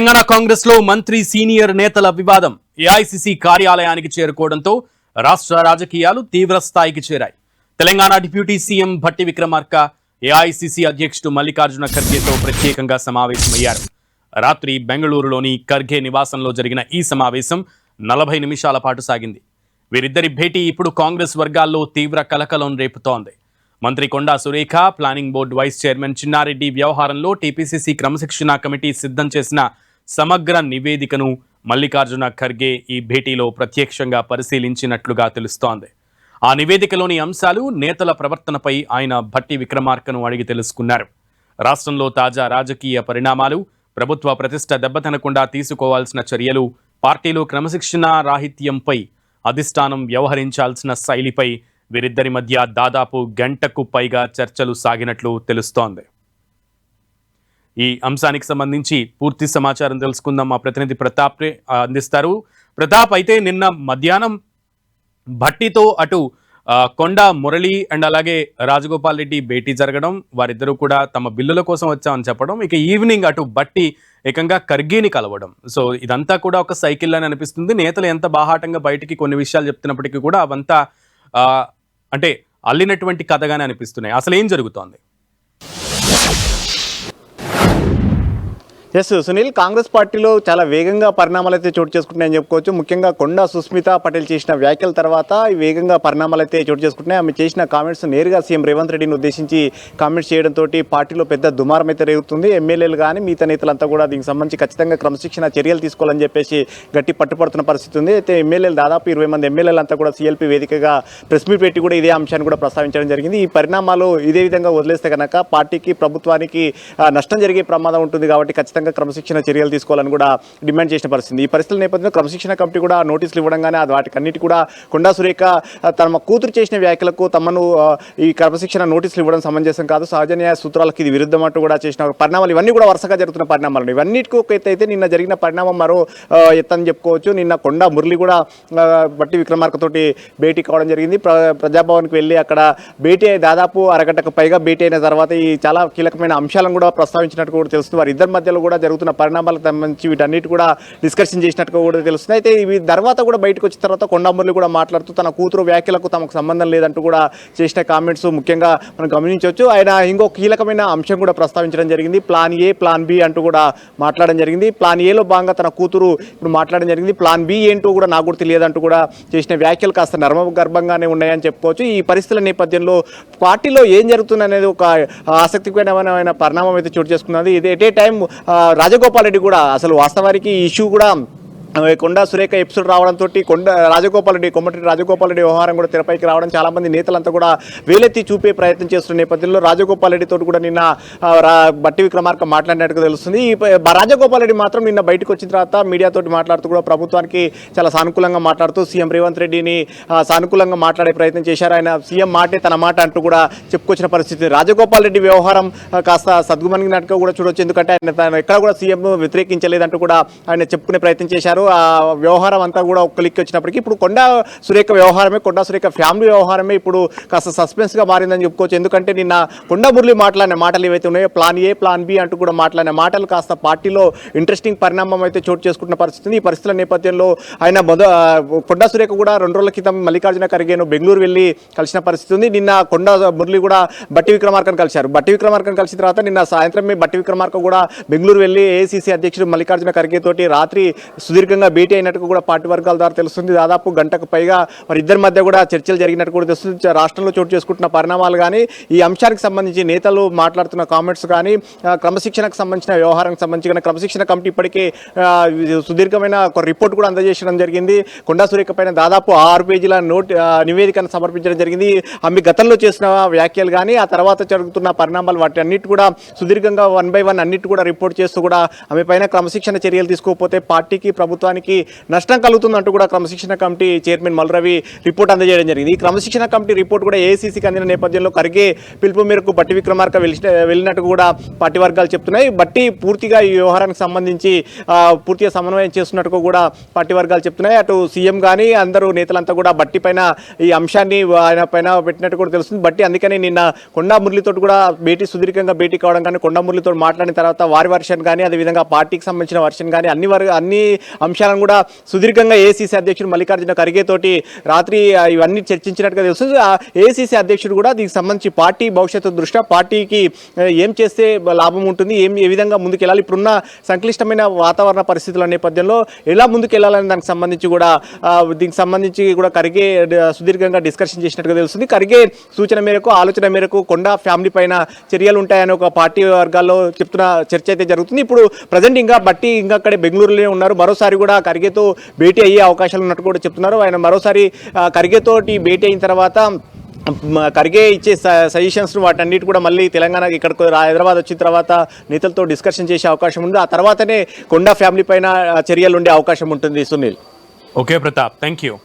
తెలంగాణ కాంగ్రెస్ లో మంత్రి సీనియర్ నేతల వివాదం ఏఐసీసీ కార్యాలయానికి చేరుకోవడంతో రాష్ట్ర రాజకీయాలు తీవ్ర స్థాయికి చేరాయి. Telangana deputy CM Bhatti Vikramarka AICC అధ్యక్షుడు మల్లికార్జున ఖర్గేతో ప్రత్యేకంగా సమావేశమయ్యారు. రాత్రి బెంగళూరులోని ఖర్గే నివాసంలో జరిగిన ఈ సమావేశం 40 నిమిషాల పాటు సాగింది. వీరిద్దరి భేటీ ఇప్పుడు కాంగ్రెస్ వర్గాల్లో తీవ్ర కలకలం రేపుతోంది. మంత్రి Konda Surekha, planning board vice chairman Chinna Reddy వ్యవహారంలో టీపీసీసీ క్రమశిక్షణ కమిటీ సిద్ధం చేసిన సమగ్ర నివేదికను మల్లికార్జున ఖర్గే ఈ భేటీలో ప్రత్యక్షంగా పరిశీలించినట్లుగా తెలుస్తోంది. ఆ నివేదికలోని అంశాలు, నేతల ప్రవర్తనపై ఆయన భట్టి విక్రమార్కను అడిగి తెలుసుకున్నారు. రాష్ట్రంలో తాజా రాజకీయ పరిణామాలు, ప్రభుత్వ ప్రతిష్ట దెబ్బతినకుండా తీసుకోవాల్సిన చర్యలు, పార్టీలో క్రమశిక్షణ రాహిత్యంపై అధిష్టానం వ్యవహరించాల్సిన శైలిపై వీరిద్దరి మధ్య దాదాపు గంటకు పైగా చర్చలు సాగినట్లు తెలుస్తోంది. ఈ అంశానికి సంబంధించి పూర్తి సమాచారం తెలుసుకుందాం. మా ప్రతినిధి ప్రతాప్ అందిస్తారు. ప్రతాప్, అయితే నిన్న మధ్యాహ్నం భట్టితో అటు కొండా మురళి అండ్ అలాగే రాజగోపాల్ రెడ్డి భేటీ జరగడం, వారిద్దరూ కూడా తమ బిల్లుల కోసం వచ్చామని చెప్పడం, ఇక ఈవినింగ్ అటు భట్టి ఏకంగా ఖర్గేని కలవడం. సో ఇదంతా కూడా ఒక సైకిల్ అని అనిపిస్తుంది. నేతలు ఎంత బాహాటంగా బయటికి కొన్ని విషయాలు చెప్తున్నప్పటికీ కూడా అవంతా అంటే అల్లినటువంటి కథగానే అనిపిస్తున్నాయి. అసలు ఏం జరుగుతోంది? ఎస్ సునీల్, కాంగ్రెస్ పార్టీలో చాలా వేగంగా పరిణామాలు అయితే చోటు చేసుకుంటున్నాయని చెప్పుకోవచ్చు. ముఖ్యంగా కొండా సుస్మిత పటేల్ చేసిన వ్యాఖ్యల తర్వాత వేగంగా పరిణామాలు అయితే చోటు చేసుకుంటున్నాయి. ఆమె చేసిన కామెంట్స్ నేరుగా సీఎం రేవంత్ రెడ్డిని ఉద్దేశించి కామెంట్స్ చేయడంతో పార్టీలో పెద్ద దుమారం అయితే రేగుతుంది. ఎమ్మెల్యేలు కానీ మిగతా నేతలంతా కూడా దీనికి సంబంధించి ఖచ్చితంగా క్రమశిక్షణ చర్యలు తీసుకోవాలని చెప్పేసి గట్టి పట్టుపడుతున్న పరిస్థితి ఉంది. అయితే ఎమ్మెల్యేలు దాదాపు 20 మంది ఎమ్మెల్యేలు అంతా కూడా సీఎల్పీ వేదికగా ప్రెస్ మీట్ పెట్టి కూడా ఇదే అంశాన్ని కూడా ప్రస్తావించడం జరిగింది. ఈ పరిణామాలు ఇదే విధంగా వదిలేస్తే కనుక పార్టీకి, ప్రభుత్వానికి నష్టం జరిగే ప్రమాదం ఉంటుంది. కాబట్టి ఖచ్చితంగా క్రమశిక్షణ చర్యలు తీసుకోవాలని కూడా డిమాండ్ చేసిన పరిస్థితి. ఈ పరిస్థితుల నేపథ్యంలో క్రమశిక్షణ కమిటీ కూడా నోటీసులు ఇవ్వడంగానే వాటికన్నిటి కూడా కొండా సురేఖ తమ కూతురు చేసిన వ్యాఖ్యలకు తమను ఈ క్రమశిక్షణ నోటీసులు ఇవ్వడం సమంజసం కాదు, సహజ న్యాయ సూత్రాలకు ఇది విరుద్ధం అంటూ కూడా చేసిన పరిణామాలు ఇవన్నీ కూడా వరుసగా జరుగుతున్న పరిణామాలు. ఇవన్నిటికీ ఒక ఎత్తు అయితే నిన్న జరిగిన పరిణామం మరో ఎత్తని చెప్పుకోవచ్చు. నిన్న కొండా మురళి కూడా భట్టి విక్రమార్కతోటి భేటీ కావడం జరిగింది. ప్రజాభవన్కి వెళ్ళి అక్కడ భేటీ దాదాపు అరగంటకు పైగా భేటీ అయిన తర్వాత ఈ చాలా కీలకమైన అంశాలను కూడా ప్రస్తావించినట్టు కూడా తెలుస్తుంది. వారి ఇద్దరి మధ్యలో కూడా జరుగుతున్న పరిణామాలకు సంబంధించి వీటన్నిటి కూడా డిస్కషన్ చేసినట్టుగా కూడా తెలుస్తుంది. అయితే ఇవి తర్వాత కూడా బయటకు వచ్చిన తర్వాత కొండా మురళి కూడా మాట్లాడుతూ తన కూతురు వ్యాఖ్యలకు తమకు సంబంధం లేదంటూ కూడా చేసిన కామెంట్స్ ముఖ్యంగా మనం గమనించవచ్చు. ఆయన ఇంకో కీలకమైన అంశం కూడా ప్రస్తావించడం జరిగింది. ప్లాన్ ఏ, ప్లాన్ బి అంటూ కూడా మాట్లాడడం జరిగింది. ప్లాన్ ఏలో భాగంగా తన కూతురు ఇప్పుడు మాట్లాడడం జరిగింది. ప్లాన్ బి ఏంటో కూడా నాకు కూడా తెలియదంటూ కూడా చేసిన వ్యాఖ్యలు కాస్త నర్మగర్భంగానే ఉన్నాయని చెప్పుకోవచ్చు. ఈ పరిస్థితుల నేపథ్యంలో పార్టీలో ఏం జరుగుతుంది అనేది ఒక ఆసక్తికరమైన పరిణామం అయితే చోటు చేసుకున్నది. ఇది at a time Rajagopal Reddy కూడా అసలు వాస్తవానికి ఈ ఇష్యూ కూడా కొండా సురేఖ ఎపిసోడ్ రావడంతో రాజగోపాల్ రెడ్డి, కొమ్మటి రాజగోపాల్ రెడ్డి వ్యవహారం కూడా తెరపైకి రావడం, చాలామంది నేతలంతా కూడా వేలెత్తి చూపే ప్రయత్నం చేస్తున్న నేపథ్యంలో రాజగోపాల్ రెడ్డితో కూడా నిన్న భట్టి విక్రమార్క మాట్లాడినట్టుగా తెలుస్తుంది. రాజగోపాల్ రెడ్డి మాత్రం నిన్న బయటకు వచ్చిన తర్వాత మీడియాతో మాట్లాడుతూ కూడా ప్రభుత్వానికి చాలా సానుకూలంగా మాట్లాడుతూ సీఎం రేవంత్ రెడ్డిని సానుకూలంగా మాట్లాడే ప్రయత్నం చేశారు. ఆయన సీఎం మాటే తన మాట అంటూ కూడా చెప్పుకొచ్చిన పరిస్థితి. రాజగోపాల్ రెడ్డి వ్యవహారం కాస్త సద్గుమనినట్టుగా కూడా చూడొచ్చు. ఎందుకంటే ఆయన ఎక్కడ కూడా సీఎం వ్యతిరేకించలేదంటూ కూడా ఆయన చెప్పుకునే ప్రయత్నం చేశారు. ఆ వ్యవహారం అంతా కూడా ఒక క్లిక్ వచ్చినప్పటికీ ఇప్పుడు కొండా సురేఖ వ్యవహారమే, కొండా సురేఖ ఫ్యామిలీ వ్యవహారమే ఇప్పుడు కాస్త సస్పెన్స్గా మారిందని చెప్పుకోవచ్చు. ఎందుకంటే నిన్న కొండా మురళి మాట్లాడిన మాటలు ఏవైతే ఉన్నాయో ప్లాన్ ఏ, ప్లాన్ బి అంటూ కూడా మాట్లాడిన మాటలు కాస్త పార్టీలో ఇంట్రెస్టింగ్ పరిణామం అయితే చోటు చేసుకుంటున్న పరిస్థితి. ఈ పరిస్థితుల నేపథ్యంలో ఆయన కొండా సురేఖ కూడా 2 రోజుల క్రితం మల్లికార్జున ఖర్గేను బెంగళూరు వెళ్ళి కలిసిన పరిస్థితి ఉంది. నిన్న కొండా మురళి కూడా భట్టి విక్రమార్కను కలిశారు. భట్టి విక్రమార్కను కలిసిన తర్వాత నిన్న సాయంత్రమే భట్టి విక్రమార్క కూడా బెంగళూరు వెళ్ళి ఏఐసీసీ అధ్యక్షుడు మల్లికార్జున ఖర్గే తోటి రాత్రి సుదీర్ఘంగా భేటీ అయినట్టు కూడా పార్టీ వర్గాల ద్వారా తెలుస్తుంది. దాదాపు గంటకు పైగా వారిద్దరి మధ్య కూడా చర్చలు జరిగినట్టు కూడా తెలుస్తుంది. రాష్ట్రంలో చోటు చేసుకుంటున్న పరిణామాలు కానీ, ఈ అంశానికి సంబంధించి నేతలు మాట్లాడుతున్న కామెంట్స్ కానీ, క్రమశిక్షణకు సంబంధించిన వ్యవహారానికి సంబంధించిన క్రమశిక్షణ కమిటీ ఇప్పటికే సుదీర్ఘమైన ఒక రిపోర్ట్ కూడా అందజేయడం జరిగింది. కొండా సురేఖ పైన దాదాపు 6 పేజీల నివేదికను సమర్పించడం జరిగింది. ఆమె గతంలో చేసిన వ్యాఖ్యలు కానీ, ఆ తర్వాత జరుగుతున్న పరిణామాలు వాటి అన్నిటి కూడా సుదీర్ఘంగా 1 by 1 అన్నిటి కూడా రిపోర్ట్ చేస్తూ కూడా ఆమె పైన క్రమశిక్షణ చర్యలు తీసుకోకపోతే పార్టీకి, ప్రభుత్వం ప్రభుత్వానికి నష్టం కలుగుతుందంటూ కూడా క్రమశిక్షణ కమిటీ చైర్మన్ మల్రవి రిపోర్ట్ అందజేయడం జరిగింది. ఈ క్రమశిక్షణ కమిటీ రిపోర్ట్ కూడా ఏఐసీసీకి అందిన నేపథ్యంలో ఖర్గే పిలుపు మేరకు బట్టి విక్రమార్క వెళ్ళినట్టు కూడా పార్టీ వర్గాలు చెప్తున్నాయి. బట్టి పూర్తిగా ఈ వ్యవహారానికి సంబంధించి పూర్తిగా సమన్వయం చేస్తున్నట్టు కూడా పార్టీ వర్గాలు చెప్తున్నాయి. అటు సీఎం కానీ అందరూ నేతలంతా కూడా బట్టి పైన ఈ అంశాన్ని ఆయన పైన పెట్టినట్టు కూడా తెలుస్తుంది. బట్టి అందుకని నిన్న కొండా మురళితో కూడా సుదీర్ఘంగా భేటీ కావడం కానీ కొండా మురళితో మాట్లాడిన తర్వాత వారి వర్షన్ కానీ అదేవిధంగా పార్టీకి సంబంధించిన వర్షన్ కానీ అన్ని అంశాలను కూడా సుదీర్ఘంగా ఏఐసీసీ అధ్యక్షుడు మల్లికార్జున ఖర్గే తోటి రాత్రి ఇవన్నీ చర్చించినట్టుగా తెలుస్తుంది. ఏఐసీసీ అధ్యక్షుడు కూడా దీనికి సంబంధించి పార్టీ భవిష్యత్తు దృష్ట్యా పార్టీకి ఏం చేస్తే లాభం ఉంటుంది, ఏ విధంగా ముందుకు వెళ్ళాలి, ఇప్పుడున్న సంక్లిష్టమైన వాతావరణ పరిస్థితుల నేపథ్యంలో ఎలా ముందుకు వెళ్ళాలని దానికి సంబంధించి కూడా ఖర్గే సుదీర్ఘంగా డిస్కషన్ చేసినట్టుగా తెలుస్తుంది. ఖర్గే సూచన మేరకు ఆలోచన మేరకు కొండా ఫ్యామిలీ పైన చర్యలు ఉంటాయని ఒక పార్టీ వర్గాల్లో చెప్తున్న చర్చ అయితే జరుగుతుంది. ఇప్పుడు ప్రజెంట్ ఇంకా బట్టి ఇంకా అక్కడే బెంగళూరులోనే ఉన్నారు. మరోసారి కూడా ఖర్గేతో భేటీ అయ్యే అవకాశాలు ఉన్నట్టు కూడా చెప్తున్నారు. ఆయన మరోసారి ఖర్గేతోటి భేటీ అయిన తర్వాత ఖర్గే ఇచ్చే సజెషన్స్ వాటన్నిటి కూడా మళ్ళీ తెలంగాణకి ఇక్కడికి హైదరాబాద్ వచ్చిన తర్వాత నేతలతో డిస్కషన్ చేసే అవకాశం ఉంది. ఆ తర్వాతనే కొండా ఫ్యామిలీ పైన చర్యలు ఉండే అవకాశం ఉంటుంది. Sunil. Okay Pratap, thank you.